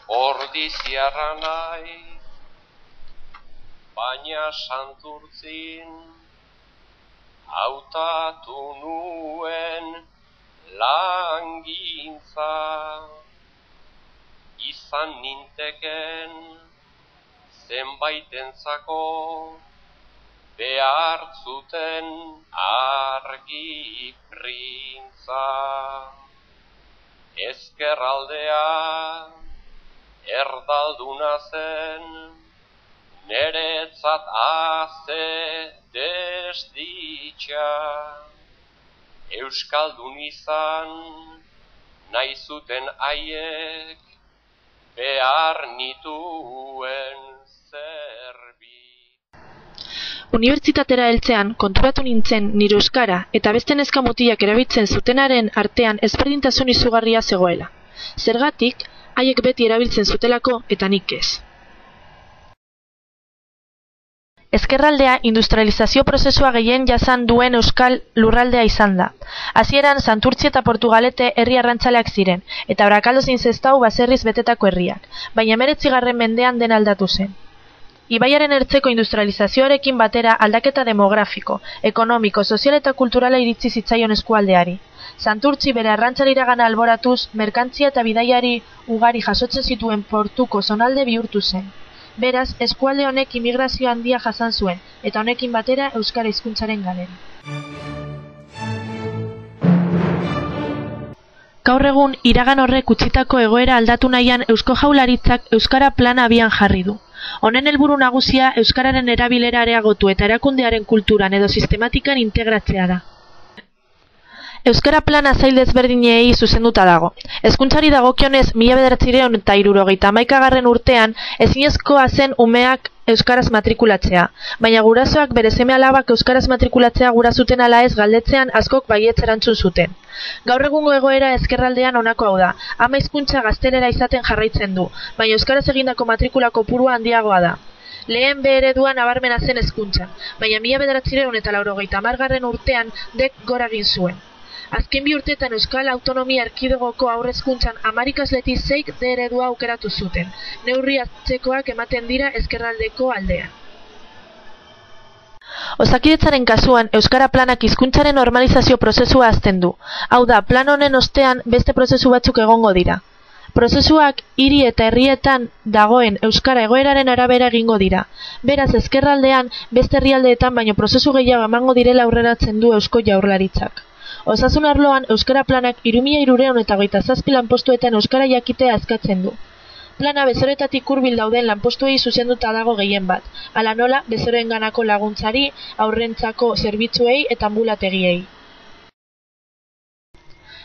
ordiziarra nahi, baina Santurtzin hautatu nuen langintza. Izan ninteken zenbaitentzako behar zuten argi printza. Ezkerraldea erdalduna zen, neretzat aze desditxa. Euskaldun izan nahi zuten haiek, behar nituen zerbit. Unibertsitatera heltzean konturatu nintzen nire euskara eta beste neska mutilak erabiltzen zutenaren artean ezberdintasun izugarria zegoela. Zergatik, haiek beti erabiltzen zutelako eta nik ez. Ezkerraldea industrializazio prozesua gehien jasan duen euskal lurraldea izan da. Hasieran Santurtzi eta Portugalete herri arrantzaleak ziren, eta Barakaldo zein Sestao baserriz betetako herriak, baina 19. mendean den aldatu zen. Ibaiaren ertzeko industrializazioarekin batera aldaketa demografiko, ekonomiko, sozial eta kulturala iritsi zitzaion eskualdeari. Santurtzi bere arrantzaliragana alboratuz, merkantzia eta bidaiari ugari jasotzen zituen portuko zonalde bihurtu zen. Beraz, eskualde honek immigrazio handia jasan zuen, eta honekin batera euskara hizkuntzaren galera. Gaur egun, iragan horrek utzitako egoera aldatu nahian Eusko Jaurlaritzak Euskara Plana abian jarri du. Honen helburu nagusia euskararen erabilera areagotu eta erakundearen kulturan edo sistematikan integratzea da. Euskara Plana sail desberdinei zuzenduta dago. Hezkuntzari dagokionez 1971 urtean ezinezkoa zen umeak euskaraz matrikulatzea, baina gurasoak bere seme-alabak euskaraz matrikulatzea gura zuten ala ez galdetzean askok baietz erantzun zuten. Gaur egungo egoera ezkerraldean honako hau da. Ama hizkuntza gaztelera izaten jarraitzen du, baina euskaraz egindako matrikula kopurua handiagoa da. Lehen B eredua nabarmena zen hezkuntzan, baina 1990 urtean dek gora egin zuen. Azken bi urteetan Euskal Autonomia Erkidegoko haurrezkuntzan 10 ikasletik 6 D eredua aukeratu zuten. Neurri atzekoak ematen dira ezkerraldeko aldean. Osakidetzaren kasuan, Euskara Planak hizkuntzaren normalizazio prozesua hazten du. Hau da, plan honen ostean beste prozesu batzuk egongo dira. Prozesuak hiri eta herrietan dagoen euskara egoeraren arabera egingo dira. Beraz, ezkerraldean beste herrialdeetan baino prozesu gehiago emango direla aurreratzen du Eusko Jaurlaritzak. Osasun arloan, Euskara Planak 3.227 lanpostuetan euskara jakitea eskatzen du. Plana bezoretatik hurbil dauden lanpostuei zuzenduta dago gehien bat, hala nola bezorenganako laguntzari, aurrentzako zerbitzuei eta ambulategiei.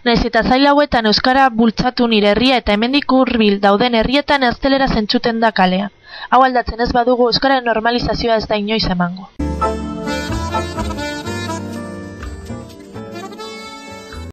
Naiz eta zail hauetan euskara bultzatu nire herria eta hemendik hurbil dauden herrietan gaztelera zentzuten da kalean. Hau aldatzen ez badugu euskararen normalizazioa ez da inoiz emango.